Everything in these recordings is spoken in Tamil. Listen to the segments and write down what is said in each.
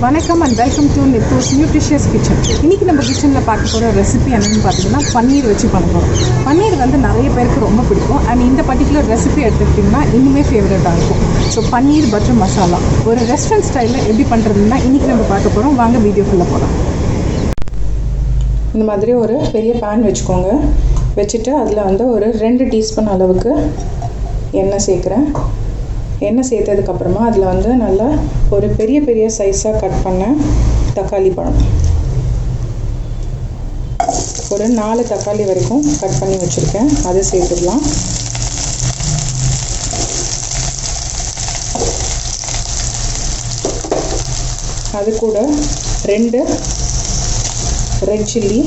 வணக்கம் and welcome to nutritious kitchen. இன்றைக்கி நம்ம கிச்சனில் பார்க்க போகிற ரெசிபி என்னென்னு பார்த்தீங்கன்னா பன்னீர் வச்சு பண்ண போகிறோம். பன்னீர் வந்து நிறைய பேருக்கு ரொம்ப பிடிக்கும் அண்ட் இந்த பர்டிகுலர் ரெசிபி எடுத்துக்கிட்டிங்கன்னா இன்னுமே ஃபேவரட்டாக இருக்கும். ஸோ பன்னீர் பட்டர் மசாலா ஒரு ரெஸ்டாரண்ட் ஸ்டைலில் எப்படி பண்ணுறதுன்னா இன்றைக்கி நம்ம பார்க்க போகிறோம். வாங்க வீடியோக்குள்ளே போகலாம். இந்த மாதிரி ஒரு பெரிய பேன் வச்சுக்கோங்க. வச்சுட்டு அதில் வந்து ஒரு 2 டீஸ்பூன் அளவுக்கு எண்ணெய் சேர்க்குறேன். எண்ணெய் சேர்த்ததுக்கப்புறமா அதில் வந்து நல்லா ஒரு பெரிய சைஸாக கட் பண்ண தக்காளி பழம், ஒரு 4 தக்காளி வரைக்கும் கட் பண்ணி வச்சுருக்கேன், அதை சேர்த்துடலாம். அது கூட 2 ரெட் சில்லி,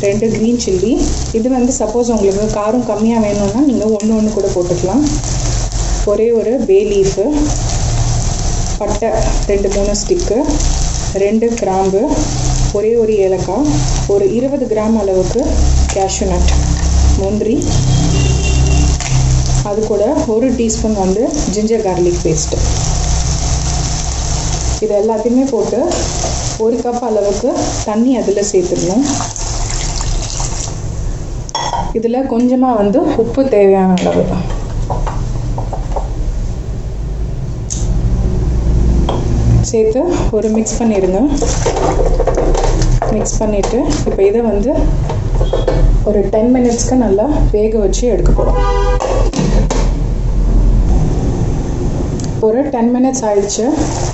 2 க்ரீன் சில்லி. இது வந்து சப்போஸ் உங்களுக்கு காரம் கம்மியாக வேணும்னா நீங்கள் ஒன்று கூட போட்டுக்கலாம். ஒரே ஒரு பே லீஃபு, பட்டை 2-3 ஸ்டிக்கு, 2 கிராம்பு, ஒரே ஒரு ஏலக்காய், ஒரு 20 கிராம் அளவுக்கு கேஷ்யூ நட் முந்திரி, அது கூட 1 டீஸ்பூன் வந்து ஜிஞ்சர் கார்லிக் பேஸ்ட்டு. இது எல்லாத்தையுமே போட்டு 1 கப் அளவுக்கு தண்ணி அதில் சேர்த்துடணும். இதில் கொஞ்சமாக வந்து உப்பு தேவையான அளவு சேர்த்து ஒரு மிக்ஸ் பண்ணிடுங்க. மிக்ஸ் பண்ணிவிட்டு இப்போ இதை வந்து ஒரு 10 மினிட்ஸ்க்கு நல்லா வேக வச்சு எடுக்க போகிறோம். ஒரு 10 மினிட்ஸ் ஆயிடுச்சு.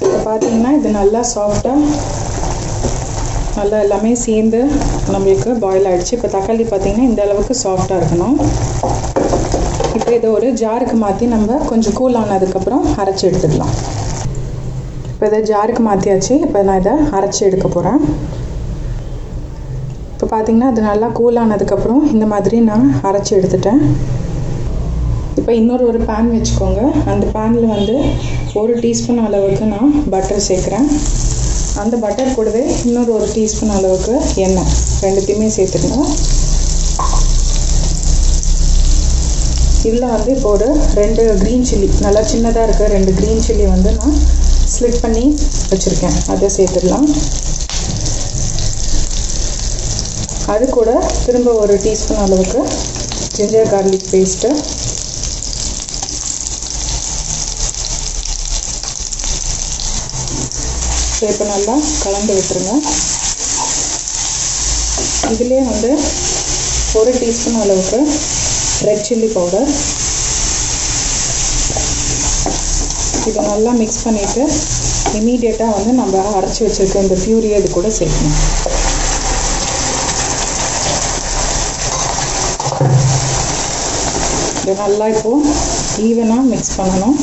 இப்போ பார்த்தீங்கன்னா இது நல்லா சாஃப்டாக நல்லா எல்லாமே சேர்ந்து நம்மளுக்கு பாயில் ஆகிடுச்சு. இப்போ தக்காளி பார்த்திங்கன்னா இந்த அளவுக்கு சாஃப்டாக இருக்கணும். இப்போ இதை ஒரு ஜாருக்கு மாற்றி நம்ம கொஞ்சம் கூல் ஆனதுக்கப்புறம் அரைச்சி எடுத்துக்கலாம். இப்போ இதை ஜாருக்கு மாற்றியாச்சு. இப்போ நான் இதை அரைச்சி எடுக்க போகிறேன். இப்போ பார்த்திங்கன்னா அது நல்லா கூல் ஆனதுக்கப்புறம் இந்த மாதிரி நான் அரைச்சி எடுத்துட்டேன். இப்போ ஒரு பேன் வச்சுக்கோங்க. அந்த பேனில் வந்து 1 டீஸ்பூன் அளவுக்கு நான் பட்டர் சேர்க்குறேன். அந்த பட்டர் கூடவே ஒரு டீஸ்பூன் அளவுக்கு எண்ணெய், ரெண்டுத்தையுமே சேர்த்துருங்க. இதில் வந்து இப்போ ஒரு 2 க்ரீன் சில்லி, நல்லா சின்னதாக இருக்க 2 க்ரீன் சில்லி வந்து நான் ஸ்லிட் பண்ணி வச்சுருக்கேன், அதை சேர்த்துடலாம். அது கூட திரும்ப 1 டீஸ்பூன் அளவுக்கு ஜிஞ்சர் கார்லிக் பேஸ்ட்டு, இப்போ நல்லா கலந்து விட்டுருங்க. இதிலே வந்து 1 டீஸ்பூன் அளவுக்கு ரெட் சில்லி பவுடர், இதை நல்லா மிக்ஸ் பண்ணிவிட்டு இமீடியட்டாக வந்து நம்ம அரைச்சி வச்சுருக்க இந்த பியூரியை இது கூட சேர்க்கணும். இதை நல்லா இப்போது ஈவனாக மிக்ஸ் பண்ணணும்.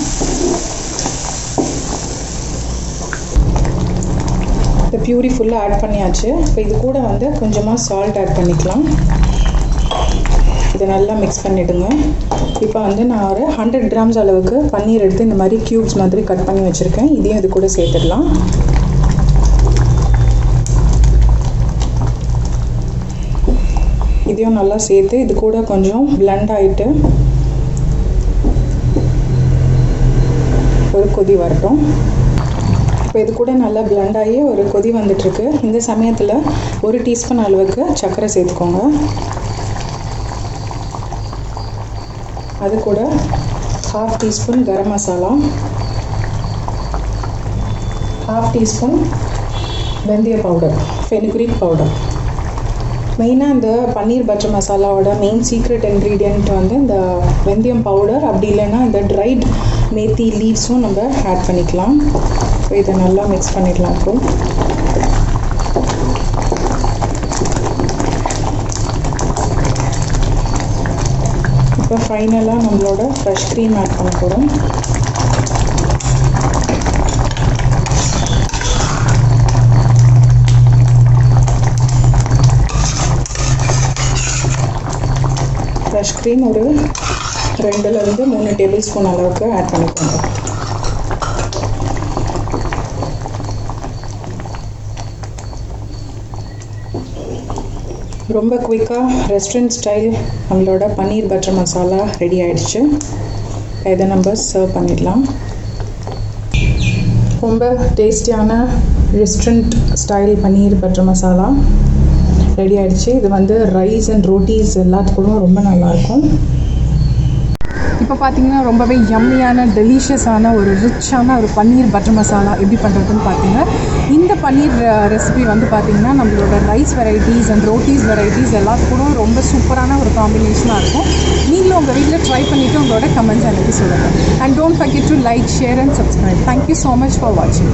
இந்த பியூரி ஃபுல்லாக ஆட் பண்ணியாச்சு. இப்போ இது கூட வந்து கொஞ்சமாக சால்ட் ஆட் பண்ணிக்கலாம். இதை நல்லா மிக்ஸ் பண்ணிவிடுங்க. இப்போ வந்து நான் ஒரு 100 கிராம்ஸ் அளவுக்கு பன்னீர் எடுத்து இந்த மாதிரி க்யூப்ஸ் மாதிரி கட் பண்ணி வச்சுருக்கேன். இதையும் இது கூட சேர்த்துடலாம். இதையும் நல்லா சேர்த்து இது கூட கொஞ்சம் பிளெண்ட் ஆகிட்டு ஒரு கொதி வரட்டும். இப்போ இது கூட நல்லா பிளெண்ட் ஆகி ஒரு கொதி வந்துட்டுருக்கு. இந்த சமயத்தில் 1 டீஸ்பூன் அளவுக்கு சர்க்கரை சேர்த்துக்கோங்க. அது கூட 1/2 டீஸ்பூன் கரம் மசாலா, 1/2 டீஸ்பூன் வெந்தய பவுடர், ஃபெனு கிரீக் பவுடர். மெயினாக இந்த பன்னீர் பட்டர் மசாலாவோட மெயின் சீக்ரெட் இன்க்ரீடியண்ட் வந்து இந்த வெந்தயம் பவுடர், அப்படி இல்லைன்னா இந்த ட்ரைட் மேத்தி லீவ்ஸும் நம்ம ஆட் பண்ணிக்கலாம். ஸோ இதை நல்லா மிக்ஸ் பண்ணிடலாம். அப்புறம் இப்போ ஃபைனலாக நம்மளோட ஃப்ரெஷ் க்ரீம் ஆட் பண்ண போகிறோம். ஃப்ரெஷ் க்ரீம் ஒரு 2லேருந்து 3 டேபிள் ஸ்பூன் அளவுக்கு ஆட் பண்ணிக்கோங்க. ரொம்ப குயிக்காக ரெஸ்டாரண்ட் ஸ்டைல் நம்மளோட பன்னீர் பட்டர் மசாலா ரெடி ஆகிடுச்சு. இதை நம்ம சர்வ் பண்ணிடலாம். ரொம்ப டேஸ்டியான ரெஸ்டாரண்ட் ஸ்டைல் பன்னீர் பட்டர் மசாலா ரெடி ஆகிடுச்சு. இது வந்து ரைஸ் அண்ட் ரோட்டீஸ் எல்லாத்துக்கும் ரொம்ப நல்லாயிருக்கும். இப்போ பார்த்தீங்கன்னா ரொம்பவே யம்மியான டெலிஷியஸான ஒரு ரிச்சான ஒரு பன்னீர் பட்டர் மசாலா எப்படி பண்ணுறதுன்னு பார்த்தீங்கன்னா, இந்த பன்னீர் ரெசிபி வந்து பார்த்திங்கன்னா நம்மளோட rice varieties and rotis varieties எல்லாத்துக்கும் ரொம்ப சூப்பரான ஒரு காம்பினேஷனாக இருக்கும். நீங்களும் உங்கள் வீட்டில் ட்ரை பண்ணிவிட்டு உங்களோட கமெண்ட்ஸ் எனக்கு சொல்லுங்கள். And don't forget to like, share and subscribe. Thank you so much for வாட்சிங்.